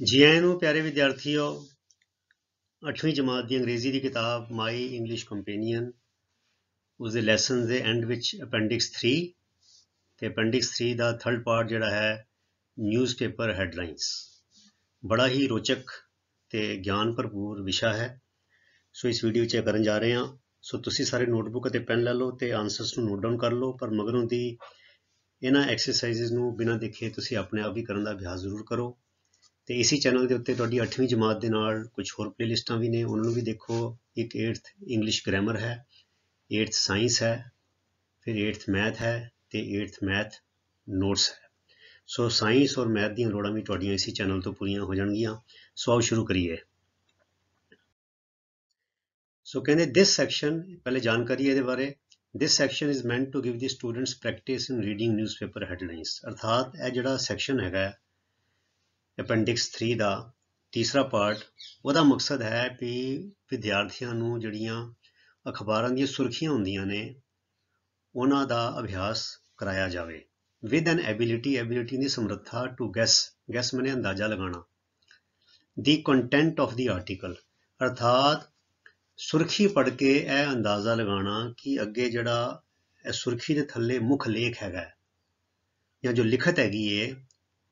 जी आए ਨੂੰ प्यारे विद्यार्थियों 8वीं जमात की अंग्रेजी की किताब माई इंग्लिश कंपेनियन उसके लैसन के एंड विच अपेंडिक्स 3 ते अपेंडिक्स 3 का थर्ड पार्ट जिहड़ा है न्यूज़पेपर हैडलाइंस बड़ा ही रोचक ते ज्ञान भरपूर विषय है। सो इस वीडियो च करन जा रहे हैं। सो तुसी सारे नोटबुक ते पेन लै लो ते आंसर्स नूं नोट डाउन कर लो, पर मगरों दी इन्हां एक्सरसाइज़ नूं बिना देखे तुसी अपने आप ही करन दा अभ्यास जरूर करो। तो इसी चैनल के उत्ते तुहाडी 8वीं जमात के नाल कुछ होर प्लेलिस्टां भी ने, उन्होंने भी देखो। एक 8th इंग्लिश ग्रामर है, 8th साइंस है, फिर 8th मैथ है, तो 8th मैथ नोट्स है। सो साइंस और मैथ दी लोड़ां भी तुहाडियां इसी चैनल तो पूरीआं हो जाणगियां। सो आओ शुरू करिए। सो कहंदे दिस सैक्शन, पहले जानकारी है इहदे बारे। This section is meant to give the students practice in reading newspaper headlines. अर्थात यह जिहड़ा सैक्शन हैगा अपेंडिक्स 3 का तीसरा पार्ट, ਉਹਦਾ मकसद है भी विद्यार्थियों ਨੂੰ ਜਿਹੜੀਆਂ ਅਖਬਾਰਾਂ ਦੀਆਂ ਸੁਰਖੀਆਂ ਹੁੰਦੀਆਂ ਨੇ ਉਹਨਾਂ ਦਾ ਅਭਿਆਸ ਕਰਾਇਆ ਜਾਵੇ। ਵਿਦ ਐਨ ਐਬਿਲਿਟੀ ਦੀ ਸਮਰੱਥਾ ਟੂ ਗੈਸ ਮੈਨੇ ਅੰਦਾਜ਼ਾ ਲਗਾਉਣਾ। ਦੀ ਕੰਟੈਂਟ ਆਫ ਦੀ ਆਰਟੀਕਲ, ਅਰਥਾਤ ਸੁਰਖੀ ਪੜ੍ਹ ਕੇ ਇਹ ਅੰਦਾਜ਼ਾ ਲਗਾਉਣਾ ਕਿ ਅੱਗੇ ਜਿਹੜਾ ਇਹ ਸੁਰਖੀ ਦੇ ਥੱਲੇ ਮੁੱਖ ਲੇਖ ਹੈਗਾ ਜਾਂ ਜੋ ਲਿਖਤ ਹੈਗੀ ਏ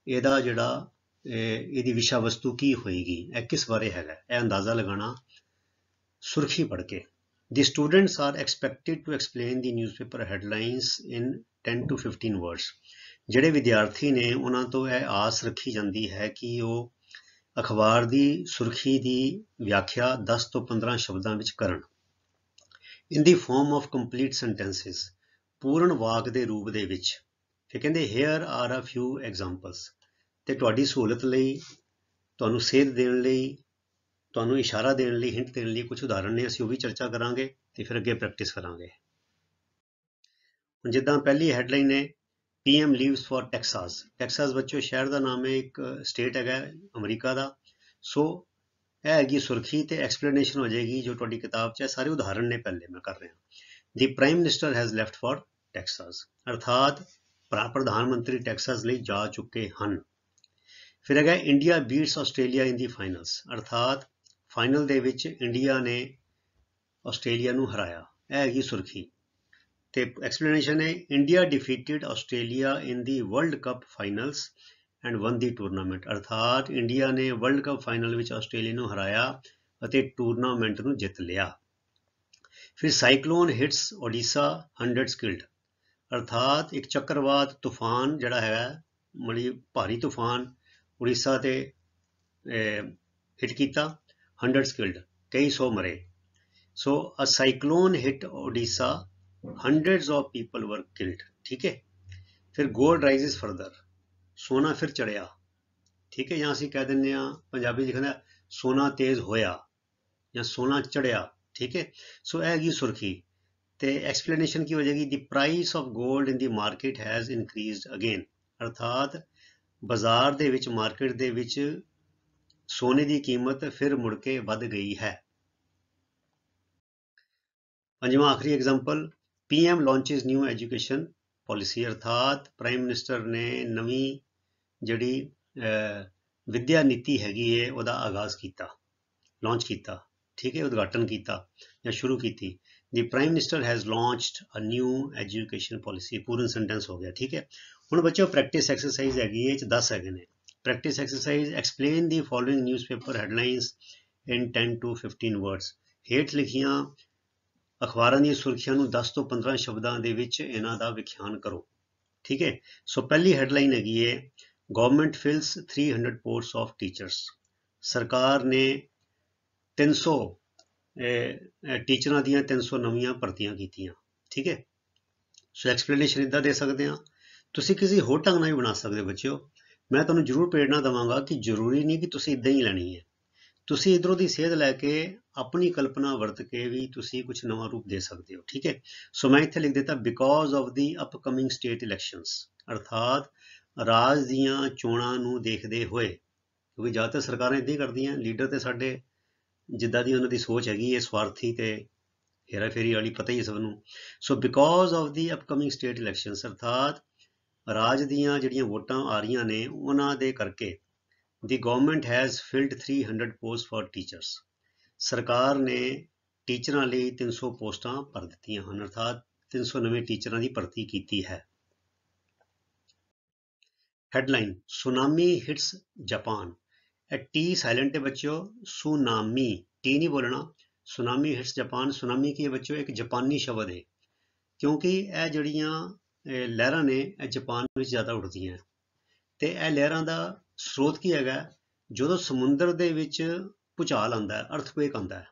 ਇਹਦਾ ਜਿਹੜਾ ਇਹਦੀ ਵਿਸ਼ਾ ਵਸਤੂ ਕੀ ਹੋਏਗੀ, ਇਹ ਕਿਸ ਬਾਰੇ ਹੈਗਾ, ਇਹ ਅੰਦਾਜ਼ਾ ਲਗਾਉਣਾ ਸੁਰਖੀ ਪੜ੍ਹ ਕੇ। The students are expected to explain the newspaper headlines in 10 to 15 words। ਜਿਹੜੇ ਵਿਦਿਆਰਥੀ ਨੇ ਉਹਨਾਂ ਤੋਂ ਇਹ ਆਸ ਰੱਖੀ ਜਾਂਦੀ ਹੈ ਕਿ ਉਹ ਅਖਬਾਰ ਦੀ ਸੁਰਖੀ ਦੀ ਵਿਆਖਿਆ 10 ਤੋਂ 15 ਸ਼ਬਦਾਂ ਵਿੱਚ ਕਰਨ। In the form of complete sentences, ਪੂਰਨ ਵਾਕ ਦੇ ਰੂਪ ਦੇ ਵਿੱਚ। ਫਿਰ ਕਹਿੰਦੇ here are a few examples। ਤੇ ਤੁਹਾਡੀ ਸਹੂਲਤ ਲਈ, ਤੁਹਾਨੂੰ ਸੇਧ ਦੇਣ ਲਈ, ਤੁਹਾਨੂੰ ਇਸ਼ਾਰਾ ਦੇਣ ਲਈ, ਹਿੰਟ ਦੇਣ ਲਈ ਕੁਝ ਉਦਾਹਰਣ ਨੇ, ਅਸੀਂ ਉਹ ਵੀ ਚਰਚਾ ਕਰਾਂਗੇ ਤੇ ਫਿਰ ਅੱਗੇ ਪ੍ਰੈਕਟਿਸ ਕਰਾਂਗੇ। ਹੁਣ ਜਿੱਦਾਂ ਪਹਿਲੀ ਹੈਡਲਾਈਨ ਹੈ PM leaves for Texas. Texas ਬੱਚੋ ਸ਼ਹਿਰ ਦਾ ਨਾਮ ਹੈ, ਇੱਕ ਸਟੇਟ ਹੈਗਾ ਅਮਰੀਕਾ ਦਾ। ਸੋ ਇਹ ਹੈਗੀ ਸੁਰਖੀ ਤੇ ਐਕਸਪਲੇਨੇਸ਼ਨ ਹੋ ਜਾਏਗੀ ਜੋ ਤੁਹਾਡੀ ਕਿਤਾਬ 'ਚ ਹੈ। ਸਾਰੇ ਉਦਾਹਰਣ ਨੇ ਪਹਿਲੇ ਮੈਂ ਕਰ ਰਿਹਾ। ਦੀ prime minister has left for Texas, ਅਰਥਾਤ ਪ੍ਰਧਾਨ ਮੰਤਰੀ ਟੈਕਸਾਸ ਲਈ ਜਾ ਚੁੱਕੇ ਹਨ। ਫਿਰ ਹੈਗਾ ਇੰਡੀਆ ਬੀਟਸ ਆਸਟ੍ਰੇਲੀਆ ਇਨ ਦੀ ਫਾਈਨਲਸ, ਅਰਥਾਤ ਫਾਈਨਲ ਦੇ ਵਿੱਚ ਇੰਡੀਆ ਨੇ ਆਸਟ੍ਰੇਲੀਆ ਨੂੰ ਹਰਾਇਆ। ਇਹ ਹੈਗੀ ਸੁਰਖੀ ਤੇ ਐਕਸਪਲੇਨੇਸ਼ਨ ਹੈ India ਡਿਫੀਟਡ Australia in the world cup finals and one the tournament, ਅਰਥਾਤ ਇੰਡੀਆ ਨੇ ਵਰਲਡ ਕੱਪ ਫਾਈਨਲ ਵਿੱਚ ਆਸਟ੍ਰੇਲੀਆ ਨੂੰ ਹਰਾਇਆ ਅਤੇ ਟੂਰਨਾਮੈਂਟ ਨੂੰ ਜਿੱਤ ਲਿਆ। ਫਿਰ ਸਾਈਕਲੋਨ ਹਿਟਸ ਓਡੀਸ਼ਾ 100 ਕਿਲਡ, ਅਰਥਾਤ ਇੱਕ ਚੱਕਰਵਾਤ ਤੂਫਾਨ ਜਿਹੜਾ ਹੈ ਬੜੀ ਭਾਰੀ ਤੂਫਾਨ ਉੜੀਸਾ ਤੇ ਹਿੱਟ ਕੀਤਾ, 100 ਕਿਲਡ ਕਈ ਸੌ ਮਰੇ। So a cyclone hit Odisha, hundreds of people were killed। ठीक है। फिर गोल्ड राइजेस फर्दर, सोना फिर चढ़िया। ठीक है, ਜਾਂ ਅਸੀਂ ਕਹਿ ਦਿੰਦੇ ਆ ਪੰਜਾਬੀ ਲਿਖਦਾ ਸੋਨਾ ਤੇਜ਼ ਹੋਇਆ ਜਾਂ ਸੋਨਾ ਚੜਿਆ। ਠੀਕ ਹੈ, ਸੋ ਇਹ ਹੈਗੀ ਸੁਰਖੀ ਤੇ ਐਕਸਪਲੇਨੇਸ਼ਨ ਕੀ ਹੋ ਜਾਏਗੀ ਦੀ price of gold in the market has ਇਨਕਰੀਜ਼ਡ again, ਅਰਥਾਤ ਬਾਜ਼ਾਰ ਦੇ ਵਿੱਚ ਮਾਰਕੀਟ ਦੇ ਵਿੱਚ ਸੋਨੇ ਦੀ ਕੀਮਤ ਫਿਰ ਮੁੜ ਕੇ ਵੱਧ ਗਈ ਹੈ। ਪੰਜਵਾਂ ਆਖਰੀ example PM launches new education policy, ਅਰਥਾਤ ਪ੍ਰਾਈਮ ਮਿਨਿਸਟਰ ਨੇ ਨਵੀਂ ਜਿਹੜੀ ਵਿਦਿਆ ਨੀਤੀ ਹੈਗੀ ਹੈ ਉਹਦਾ ਆਗਾਜ਼ ਕੀਤਾ, ਲਾਂਚ ਕੀਤਾ। ਠੀਕ ਹੈ, ਉਦਘਾਟਨ ਕੀਤਾ ਜਾਂ ਸ਼ੁਰੂ ਕੀਤੀ। The prime minister has launched a new education policy, ਪੂਰਨ ਸੈਂਟੈਂਸ ਹੋ ਗਿਆ। ਠੀਕ ਹੈ, ਹੁਣ ਬੱਚਿਓ ਪ੍ਰੈਕਟਿਸ ਐਕਸਰਸਾਈਜ਼ ਹੈਗੀ ਹੈ, ਇਹ 'ਚ 10 ਹੈਗੇ ਨੇ। Practice exercise explain the following newspaper headlines in 10 to 15 words। ਹੇਠ ਲਿਖੀਆਂ ਅਖਬਾਰਾਂ ਦੀਆਂ ਸੁਰਖੀਆਂ ਨੂੰ 10 ਤੋਂ 15 ਸ਼ਬਦਾਂ ਦੇ ਵਿੱਚ ਇਹਨਾਂ ਦਾ ਵਿਖਿਆਨ ਕਰੋ। ਠੀਕ ਹੈ, ਸੋ ਪਹਿਲੀ ਹੈਡਲਾਈਨ ਹੈਗੀ ਹੈ ਗਵਰਨਮੈਂਟ ਫਿਲਸ 300 ਪੋਸਟਸ ਆਫ ਟੀਚਰਸ। ਸਰਕਾਰ ਨੇ 300 ਟੀਚਰਾਂ ਦੀਆਂ 300 ਨਵੀਆਂ ਭਰਤੀਆਂ ਕੀਤੀਆਂ। ਠੀਕ ਹੈ, ਸੋ ਐਕਸਪਲੇਨੇਸ਼ਨ ਇੱਦਾਂ ਦੇ ਸਕਦੇ ਹਾਂ, ਤੁਸੀਂ ਕਿਸੇ ਹੋਰ ਢੰਗ ਨਾਲ ਵੀ ਬਣਾ ਸਕਦੇ ਹੋ ਬੱਚਿਓ। ਮੈਂ ਤੁਹਾਨੂੰ ਜ਼ਰੂਰ ਪ੍ਰੇਰਨਾ ਦੇਵਾਂਗਾ ਕਿ ਜ਼ਰੂਰੀ ਨਹੀਂ ਕਿ ਤੁਸੀਂ ਇੱਦਾਂ ਹੀ ਲੈਣੀ ਹੈ, ਤੁਸੀਂ ਇੱਧਰੋਂ ਦੀ ਸੇਧ ਲੈ ਕੇ ਆਪਣੀ ਕਲਪਨਾ ਵਰਤ ਕੇ ਵੀ ਤੁਸੀਂ ਕੁਝ ਨਵਾਂ ਰੂਪ ਦੇ ਸਕਦੇ ਹੋ। ਠੀਕ ਹੈ, ਸੋ ਮੈਂ ਇੱਥੇ ਲਿਖ ਦਿੱਤਾ because of the upcoming state elections, ਅਰਥਾਤ ਰਾਜ ਦੀਆਂ ਚੋਣਾਂ ਨੂੰ ਦੇਖਦੇ ਹੋਏ, ਕਿਉਂਕਿ ਜ਼ਿਆਦਾਤਰ ਸਰਕਾਰਾਂ ਇੱਦਾਂ ਹੀ ਕਰਦੀਆਂ, ਲੀਡਰ ਤੇ ਸਾਡੇ ਜਿੱਦਾਂ ਦੀ ਉਹਨਾਂ ਦੀ ਸੋਚ ਹੈਗੀ ਹੈ ਸਵਾਰਥੀ ਤੇ ਹੇਰਾ ਫੇਰੀ ਵਾਲੀ, ਪਤਾ ਹੀ ਹੈ ਸਭ ਨੂੰ। So because of the upcoming state elections, ਅਰਥਾਤ ਰਾਜ ਦੀਆਂ ਜਿਹੜੀਆਂ ਵੋਟਾਂ ਆ ਰਹੀਆਂ ਨੇ ਉਹਨਾਂ ਦੇ ਕਰਕੇ the government has field 300 post for teachers. सरकार ने टीचरां ਲਈ 300 ਪੋਸਟਾਂ ਭਰ ਦਿੱਤੀਆਂ ਹਨ, ਅਰਥਾਤ 300 ਨਵੇਂ ਟੀਚਰਾਂ ਦੀ ਭਰਤੀ ਕੀਤੀ ਹੈ। Headline tsunami hits Japan. ਇਹ ਟੀ ਸਾਇਲੈਂਟ ਹੈ ਬੱਚਿਓ, ਸੁਨਾਮੀ, ਟੀ नहीं बोलना, ਸੁਨਾਮੀ ਹਿਟਸ ਜਾਪਾਨ। ਸੁਨਾਮੀ ਕੀ ਹੈ ਬੱਚਿਓ, ਇੱਕ ਜਾਪਾਨੀ ਸ਼ਬਦ ਹੈ, ਕਿਉਂਕਿ ਇਹ ਜਿਹੜੀਆਂ ਲਹਿਰਾਂ ਨੇ ਇਹ ਜਾਪਾਨ ਵਿੱਚ ਜ਼ਿਆਦਾ ਉੱਠਦੀਆਂ ਤੇ ਇਹ ਲਹਿਰਾਂ ਦਾ ਸਰੋਤ ਕੀ ਹੈਗਾ, ਜਦੋਂ ਸਮੁੰਦਰ ਦੇ ਵਿੱਚ ਭੂਚਾਲ ਆਉਂਦਾ, ਅਰਥਕੁਏਕ ਆਉਂਦਾ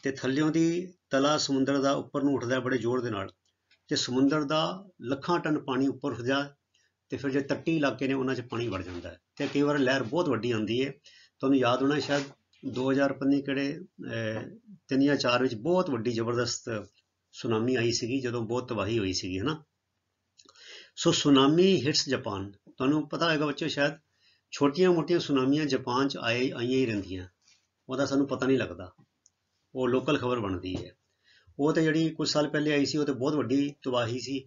ਤੇ ਥੱਲਿਓਂ ਦੀ ਤਲਾ ਸਮੁੰਦਰ ਦਾ ਉੱਪਰ ਨੂੰ ਉੱਠਦਾ ਬੜੇ ਜ਼ੋਰ ਦੇ ਨਾਲ, ਤੇ ਸਮੁੰਦਰ ਦਾ ਲੱਖਾਂ ਟਨ ਪਾਣੀ ਉੱਪਰ ਉੱਠ ਜਾ, ਤੇ ਫਿਰ ਜੇ ਤੱਟੀ ਇਲਾਕੇ ਨੇ ਉਹਨਾਂ 'ਚ ਪਾਣੀ ਵੜ ਜਾਂਦਾ ਹੈ ਤੇ ਕਈ ਵਾਰ ਲਹਿਰ ਬਹੁਤ ਵੱਡੀ ਆਉਂਦੀ ਹੈ। ਤੁਹਾਨੂੰ ਯਾਦ ਹੋਣਾ ਸ਼ਾਇਦ 2015 ਕਿਹੜੇ 3 ਜਾਂ 4 ਵਿੱਚ ਬਹੁਤ ਵੱਡੀ ਜ਼ਬਰਦਸਤ ਸੁਨਾਮੀ ਆਈ ਸੀਗੀ, ਜਦੋਂ ਬਹੁਤ ਤਬਾਹੀ ਹੋਈ ਸੀਗੀ, ਹੈ ਨਾ। ਸੋ ਸੁਨਾਮੀ ਹਿਟਸ ਜਾਪਾਨ। ਤੁਹਾਨੂੰ ਪਤਾ ਹੋਏਗਾ ਬੱਚੋ, ਸ਼ਾਇਦ ਛੋਟੀਆਂ ਮੋਟੀਆਂ ਸੁਨਾਮੀਆਂ ਜਾਪਾਨ 'ਚ ਆਈਆਂ ਹੀ ਰਹਿੰਦੀਆਂ, ਉਹਦਾ ਸਾਨੂੰ ਪਤਾ ਨਹੀਂ ਲੱਗਦਾ, ਉਹ ਲੋਕਲ ਖਬਰ ਬਣਦੀ ਹੈ। ਉਹ ਤਾਂ ਜਿਹੜੀ ਕੁਝ ਸਾਲ ਪਹਿਲੇ ਆਈ ਸੀ ਉਹ ਤਾਂ ਬਹੁਤ ਵੱਡੀ ਤਬਾਹੀ ਸੀ,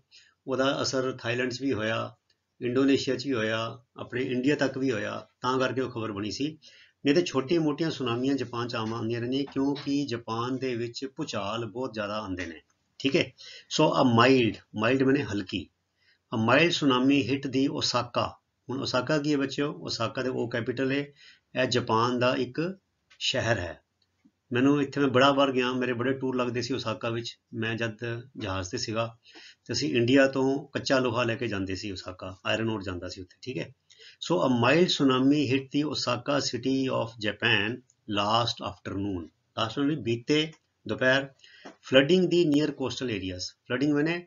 ਉਹਦਾ ਅਸਰ ਥਾਈਲੈਂਡ 'ਚ ਵੀ ਹੋਇਆ, ਇੰਡੋਨੇਸ਼ੀਆ 'ਚ ਵੀ ਹੋਇਆ, ਆਪਣੇ ਇੰਡੀਆ ਤੱਕ ਵੀ ਹੋਇਆ, ਤਾਂ ਕਰਕੇ ਉਹ ਖਬਰ ਬਣੀ ਸੀ। ਨਹੀਂ ਤਾਂ ਛੋਟੀਆਂ ਮੋਟੀਆਂ ਸੁਨਾਮੀਆਂ ਜਾਪਾਨ 'ਚ ਆਮ ਆਉਂਦੀਆਂ ਰਹਿੰਦੀਆਂ, ਕਿਉਂਕਿ ਜਾਪਾਨ ਦੇ ਵਿੱਚ ਭੂਚਾਲ ਬਹੁਤ ਜ਼ਿਆਦਾ ਆਉਂਦੇ ਨੇ, ਠੀਕ ਹੈ। ਸੋ ਅ ਮਾਈਲਡ ਮੈਨੇ ਹਲਕੀ, ਅ ਮਾਈਲਡ ਸੁਨਾਮੀ ਹਿੱਟ ਦੀ ਓਸਾਕਾ। ਹੁਣ ਓਸਾਕਾ ਕੀ ਹੈ ਬੱਚਿਓ, ਓਸਾਕਾ ਦੇ ਉਹ ਕੈਪੀਟਲ ਹੈ, ਇਹ ਜਾਪਾਨ ਦਾ ਇੱਕ ਸ਼ਹਿਰ ਹੈ। ਮੈਨੂੰ ਇੱਥੇ ਮੈਂ ਬੜਾ ਵਾਰ ਗਿਆ, ਮੇਰੇ ਬੜੇ ਟੂਰ ਲੱਗਦੇ ਸੀ ਓਸਾਕਾ ਵਿੱਚ, ਮੈਂ ਜਦ ਜਹਾਜ਼ ਤੇ ਸੀਗਾ ਤੇ ਅਸੀਂ ਇੰਡੀਆ ਤੋਂ ਕੱਚਾ ਲੋਹਾ ਲੈ ਕੇ ਜਾਂਦੇ ਸੀ ਓਸਾਕਾ, ਆਇਰਨ ਔਰ ਜਾਂਦਾ ਸੀ ਉੱਥੇ, ਠੀਕ ਹੈ। ਸੋ ਅ mild tsunami hit the Osaka city of Japan last afternoon, ਬੀਤੇ ਦੁਪਹਿਰ। ਫਲੱਡਿੰਗ ਦੀ ਨੀਅਰ ਕੋਸਟਲ ਏਰੀਆਜ਼, ਫਲੱਡਿੰਗ ਮੈਨੇ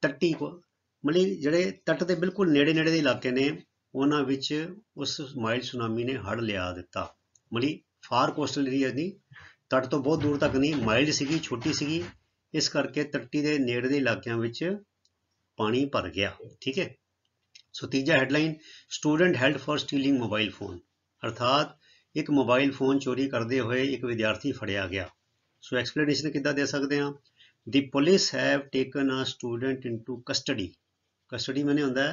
ਤੱਟੀ, ਮਤਲਬ ਜਿਹੜੇ ਤੱਟ ਦੇ ਬਿਲਕੁਲ ਨੇੜੇ ਨੇੜੇ ਦੇ ਇਲਾਕੇ ਨੇ ਉਹਨਾਂ ਵਿੱਚ ਉਸ ਮਾਈਲਡ ਸੁਨਾਮੀ ਨੇ ਹੜ੍ਹ ਲਿਆ ਦਿੱਤਾ। ਮਤਲਬ ਫਾਰ ਕੋਸਟਲ ਏਰੀਆ ਨਹੀਂ, ਤੱਟ ਤੋਂ ਬਹੁਤ ਦੂਰ ਤੱਕ ਨਹੀਂ, ਮਾਈਲਡ ਸੀਗੀ, ਛੋਟੀ ਸੀਗੀ, ਇਸ ਕਰਕੇ ਤੱਟੀ ਦੇ ਨੇੜੇ ਦੇ ਇਲਾਕਿਆਂ ਵਿੱਚ ਪਾਣੀ ਭਰ ਗਿਆ, ਠੀਕ ਹੈ। ਸੋ ਤੀਜਾ headline student held for ਸਟੀਲਿੰਗ mobile phone, ਅਰਥਾਤ ਇੱਕ ਮੋਬਾਈਲ ਫੋਨ ਚੋਰੀ ਕਰਦੇ ਹੋਏ ਇੱਕ ਵਿਦਿਆਰਥੀ ਫੜਿਆ ਗਿਆ। ਸੋ ਐਕਸਪਲੇਨੇਸ਼ਨ ਕਿੱਦਾਂ ਦੇ ਸਕਦੇ ਹਾਂ, the police have taken a student into custody. Custody ਮੈਨੇ ਹੁੰਦਾ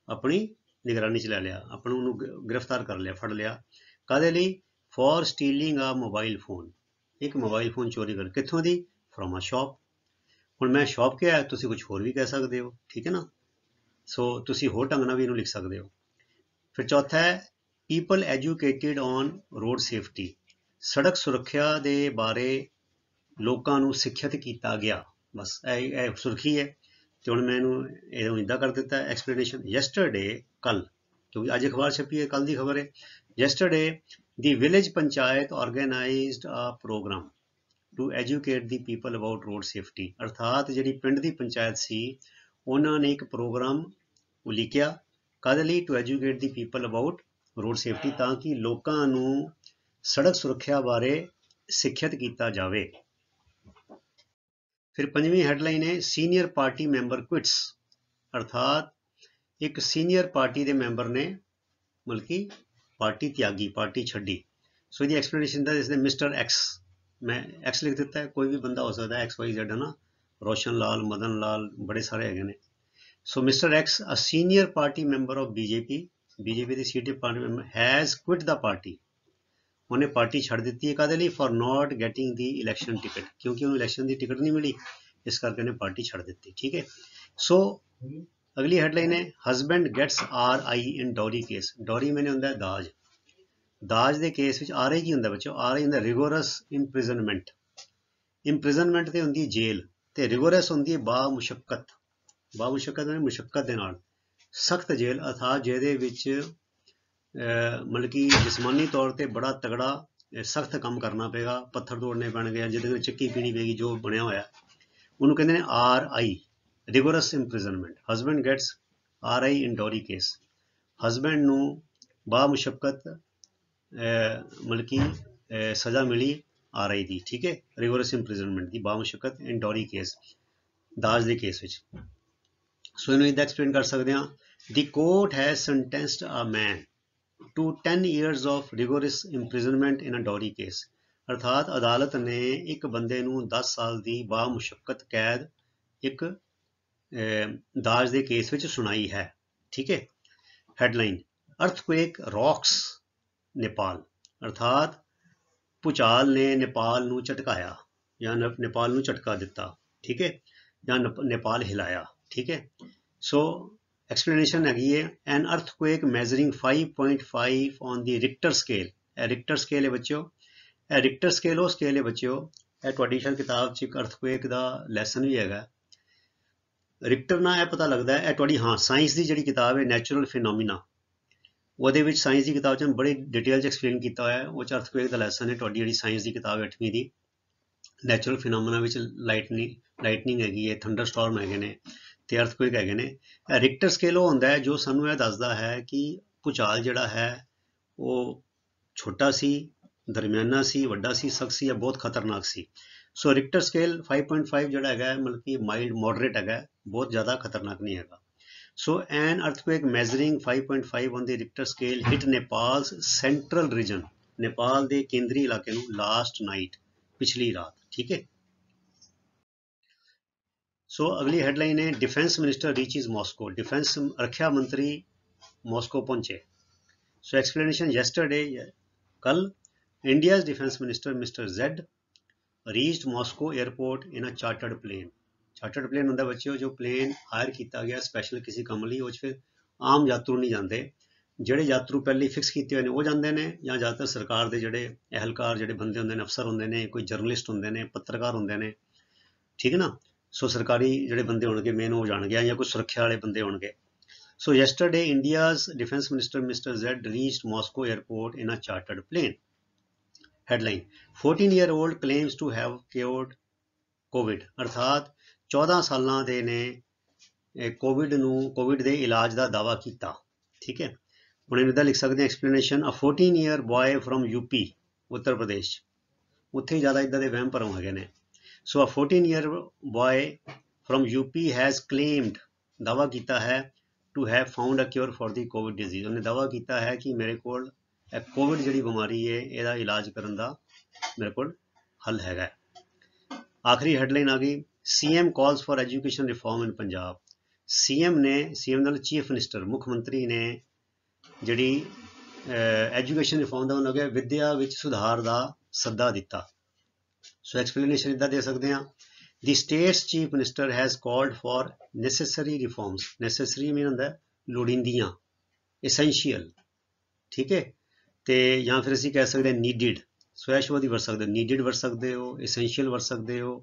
ਆਪਣੀ ਨਿਗਰਾਨੀ 'ਚ ਲੈ ਲਿਆ, ਆਪਾਂ ਨੂੰ ਉਹਨੂੰ ਗ੍ਰਿਫਤਾਰ ਕਰ ਲਿਆ, ਫੜ ਲਿਆ, ਕਾਹਦੇ ਲਈ, for stealing a mobile phone, ਇੱਕ ਮੋਬਾਈਲ ਫੋਨ ਚੋਰੀ ਕਰ, ਕਿੱਥੋਂ ਦੀ, ਫਰੋਮ ਅ ਸ਼ॉप। ਹੁਣ ਮੈਂ ਸ਼ॉप ਕਿਹਾ, ਤੁਸੀਂ ਕੁਝ ਹੋਰ ਵੀ ਕਹਿ ਸਕਦੇ ਹੋ, ਠੀਕ ਹੈ ਨਾ। ਸੋ ਤੁਸੀਂ ਹੋਰ ਢੰਗ ਨਾਲ ਵੀ ਇਹਨੂੰ ਲਿਖ ਸਕਦੇ ਹੋ। ਫਿਰ ਚੌਥਾ ਹੈ people educated on road safety, ਸੜਕ ਸੁਰੱਖਿਆ ਦੇ ਬਾਰੇ ਲੋਕਾਂ ਨੂੰ ਸਿੱਖਿਅਤ ਕੀਤਾ ਗਿਆ। ਬਸ ਇਹ ਸੁਰਖੀ ਹੈ, ਤੇ ਹੁਣ ਮੈਂ ਇਹਨੂੰ ਇੱਦਾਂ ਕਰ ਦਿੱਤਾ ਐਕਸਪਲੇਨੇਸ਼ਨ। ਯੈਸਟਰਡੇ, ਕੱਲ, ਕਿਉਂਕਿ ਅੱਜ ਅਖਬਾਰ ਛਪੀ ਹੈ, ਕੱਲ ਦੀ ਖਬਰ ਹੈ। Yesterday the village panchayat organised a programme to educate the people about road safety, ਅਰਥਾਤ ਜਿਹੜੀ ਪਿੰਡ ਦੀ ਪੰਚਾਇਤ ਸੀ ਉਹਨਾਂ ਨੇ ਇੱਕ ਪ੍ਰੋਗਰਾਮ ਉਲੀਕਿਆ, ਕਾਹਦੇ ਲਈ, to educate the people about road safety, ਤਾਂ ਕਿ ਲੋਕਾਂ ਨੂੰ ਸੜਕ ਸੁਰੱਖਿਆ ਬਾਰੇ ਸਿੱਖਿਅਤ ਕੀਤਾ ਜਾਵੇ। ਫਿਰ ਪੰਜਵੀਂ ਹੈਡਲਾਈਨ ਹੈ ਸੀਨੀਅਰ ਪਾਰਟੀ ਮੈਂਬਰ ਕੁਇਟਸ, ਅਰਥਾਤ ਇੱਕ ਸੀਨੀਅਰ ਪਾਰਟੀ ਦੇ ਮੈਂਬਰ ਨੇ ਮਤਲਬ ਕਿ ਪਾਰਟੀ ਤਿਆਗੀ, ਪਾਰਟੀ ਛੱਡੀ। ਸੋ ਇਹਦੀ ਐਕਸਪਲੇਨੇਸ਼ਨ ਦਾ ਇਸਨੇ ਮਿਸਟਰ ਐਕਸ, ਮੈਂ ਐਕਸ ਲਿਖ ਦਿੱਤਾ ਹੈ, ਕੋਈ ਵੀ ਬੰਦਾ ਹੋ ਸਕਦਾ ਐਕਸ ਵਾਈ ਜ਼ੈਡ, ਹੈ ਨਾ, ਰੋਸ਼ਨ ਲਾਲ, ਮਦਨ ਲਾਲ, ਬੜੇ ਸਾਰੇ ਹੈਗੇ ਨੇ। So mister X a senior party member of BJP ਦੀ senior party member has quit the party, ਉਹਨੇ ਪਾਰਟੀ ਛੱਡ ਦਿੱਤੀ ਹੈ, ਕਾਹਦੇ ਲਈ, for not getting the election ticket, ਕਿਉਂਕਿ ਉਹਨੂੰ ਇਲੈਕਸ਼ਨ ਦੀ ਟਿਕਟ ਨਹੀਂ ਮਿਲੀ, ਇਸ ਕਰਕੇ ਉਹਨੇ ਪਾਰਟੀ ਛੱਡ ਦਿੱਤੀ, ਠੀਕ ਹੈ। ਸੋ ਅਗਲੀ ਹੈਡਲਾਈਨ ਹੈ husband gets RI in dowry case. Dory ਮੈਨੇ ਹੁੰਦਾ ਦਾਜ, ਦਾਜ ਦੇ ਕੇਸ ਵਿੱਚ RI ਕੀ ਹੁੰਦਾ ਬੱਚੋ, RI ਹੁੰਦਾ ਰਿਗੋਰਸ ਇੰਪ੍ਰਿਜ਼ਨਮੈਂਟ, ਇੰਪ੍ਰਿਜ਼ਨਮੈਂਟ ਤੇ ਹੁੰਦੀ ਜੇਲ੍ਹ, ਤੇ ਰਿਗੋਰਸ ਹੁੰਦੀ ਹੈ ਬਾਮੁਸ਼ੱਕਤ, ਬਾਮੁਸ਼ੱਕਤ ਨੇ ਮੁਸ਼ੱਕਤ ਦੇ ਨਾਲ, ਸਖਤ ਜੇਲ੍ਹ, ਅਰਥਾਤ ਜਿਹਦੇ ਵਿੱਚ ਮਤਲਬ ਕਿ ਜਿਸਮਾਨੀ ਤੌਰ ਤੇ ਬੜਾ ਤਗੜਾ ਸਖਤ ਕੰਮ ਕਰਨਾ ਪਏਗਾ, ਪੱਥਰ ਤੋੜਨੇ ਪੈਣਗੇ, ਜਿਹਦੇ ਵਿੱਚ ਚੱਕੀ ਪੀਣੀ ਪਏਗੀ, ਜੋ ਬਣਿਆ ਹੋਇਆ, ਉਹਨੂੰ ਕਹਿੰਦੇ ਨੇ RI, rigorous imprisonment. Husband gets RI in dowry case, husband ਨੂੰ ਬਾਮੁਸ਼ੱਕਤ ਮਤਲਬ ਕਿ ਸਜ਼ਾ ਮਿਲੀ RI ਦੀ, ਠੀਕ ਹੈ, ਰਿਗੋਰਸ ਇੰਪ੍ਰਿਜ਼ਨਮੈਂਟ ਦੀ, ਬਾਮੁਸ਼ੱਕਤ ਇਨ ਡੌਰੀ ਕੇਸ, ਦਾਜ ਦੇ ਕੇਸ ਵਿੱਚ। ਸੋ ਇਹਨੂੰ ਇੱਦਾਂ ਐਕਸਪਲੇਨ ਕਰ ਸਕਦੇ ਹਾਂ, the court has sentenced a man to 10 years of rigorous imprisonment in a dowry case, ਅਰਥਾਤ ਅਦਾਲਤ ਨੇ ਇੱਕ ਬੰਦੇ ਨੂੰ 10 ਸਾਲ ਦੀ ਬਾਮੁਸ਼ੱਕਤ ਕੈਦ ਇੱਕ ਦਾਜ ਦੇ ਕੇਸ ਵਿੱਚ ਸੁਣਾਈ ਹੈ, ਠੀਕ ਹੈ। ਹੈਡਲਾਈਨ ਅਰਥਕੁਏਕ ਰੌਕਸ नेपाल, अर्थात भूचाल ने नेपाल नूं झटकाया या नेपाल नूं झटका दिता, ठीक है, या नेपाल हिलाया, ठीक है। सो एक्सप्लेनेशन हैगी है an earthquake measuring 5.5 on the Richter scale. Richter scale है बच्चों, रिक्टर स्केल वो स्केल है बच्चों, तुहाडी शायद किताब च एक अर्थक्वेक दा लैसन भी हैगा। रिक्टर ना पता लगता है तुहाडी हाँ साइंस की जिहड़ी किताब है नैचुरल फिनोमिना, ਉਹਦੇ ਵਿੱਚ ਸਾਇੰਸ ਦੀ किताब च बड़ी डिटेल च एक्सप्लेन किया होया है। वो च अर्थक्वेक दा लैसन है तुहाडी जिहड़ी साइंस की किताब 8वीं दी नैचुरल फिनोमिना विच लाइटनिंग हैगी है, थंडर स्टॉर्म हैगे ने ते अर्थक्वेक हैगे ने। रिक्टर स्केल वो हुंदा है जो सानू यह दसदा है कि भूचाल जिहड़ा है वो छोटा सी, दरमियाना सी, वड्डा सी, सख्त सी या बहुत खतरनाक सी। सो रिक्टर स्केल 5.5 जिहड़ा हैगा मतलब कि माइल्ड मॉडरेट हैगा, बहुत ज़्यादा खतरनाक नहीं हैगा। So an earthquake measuring 5.5 on the Richter scale hit Nepal's central region, Nepal ਦੇ ਕੇਂਦਰੀ ਇਲਾਕੇ ਨੂੰ last night, ਪਿਛਲੀ ਰਾਤ, ठीक है। सो अगली हेडलाइन है defence minister reaches Moscow, defence रक्षा मंत्री मॉस्को पहुंचे। सो एक्सप्लेनेशन येस्टरडे, कल India's defence minister mister Z reached Moscow airport in a chartered plane. Chartered plane होंगे बच्चों जो प्लेन हायर किया गया स्पैशल किसी काम लिए, वो फिर आम यात्रु नहीं जाते, जोड़े यात्रु पहले फिक्स किए हुए हैं वो जाते हैं, या ज़्यादातर सरकार के जोड़े एहलकार जोड़े बंदे होंगे, अफसर होंगे, कोई जर्नलिस्ट होंगे, पत्रकार होंगे, ठीक है ना। सो सरकारी जोड़े बंदे होंगे मेन वो जान गया, या कोई सुरक्षा वाले बंदे होंगे। So yesterday India's defence minister mister Z reached Moscow airport in a chartered plane. Headline 14-year-old claims to have cured COVID, अर्थात 14 साल के ने कोविड के इलाज का दावा किया, ठीक है। हम इदा लिख सकते हैं explanation a 14-year boy from UP, Uttar Pradesh, उत्थे ज़्यादा इदा के वहम भरम है ने। So a 14-year boy from UP has claimed, दावा किया है to have found a cure for the COVID disease, उन्हें दावा किया है कि मेरे को कोविड जी बीमारी है यदा इलाज करने का मेरे को हल है। आखिरी हेडलाइन आ गई CM calls for education reform in Punjab. CM नाल चीफ मिनिस्टर मुख्यमंत्री ने जिहड़ी एजुकेशन रिफॉर्म का मतलब है विद्या विच सुधार का सद्दा दिता। सो एक्सप्लेनेशन इदा दे सकते हैं the states chief minister has called for necessary reforms, necessary mean होंदा लोड़ींदियां, एसेंशियल, ठीक है, तो या फिर असीं कह सकते हैं नीडिड, स्वैशवादी वर सकते, नीडिड वर सकते हो, एसेंशियल वर सकते हो।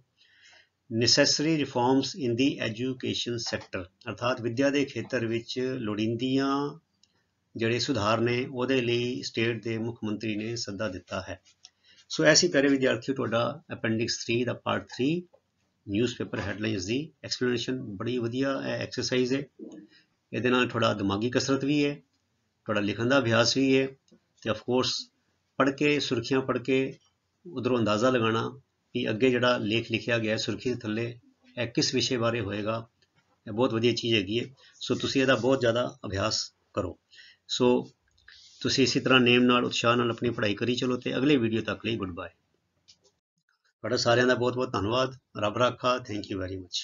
Necessary reforms in the education sector, अर्थात विद्या के खेत्र विच लोड़ींदियां जिहड़े सुधार ने उहदे लई स्टेट के मुख्यमंत्री ने सद्दा दिता है। सो ऐसी प्यारे विद्यार्थियों तुहाडा अपेंडिक्स 3 दा पार्ट 3 न्यूज़पेपर हैडलाइनस की एक्सप्लेनेशन बड़ी वधिया एक्सरसाइज है, इहदे नाल थोड़ा दिमागी कसरत भी है, थोड़ा लिखण का अभ्यास भी है, तो ऑफकोर्स पढ़ के सुर्खियां पढ़ के उधरों अंदाज़ा लगाना कि अगे जिहड़ा लेख लिखिया गया सुर्खी दे थल्ले किस विषय बारे होएगा, बहुत वधिया चीज़ हैगी है। सो तुसीं इहदा बहुत ज़्यादा अभ्यास करो। सो तुसीं इसी तरह नेम नाल उत्साह नाल अपनी पढ़ाई करी चलो, तो अगले वीडियो तक लई गुड बाय। तुहाडा सारिआं दा बहुत बहुत धन्नवाद, रब राखा, थैंक यू वेरी मच।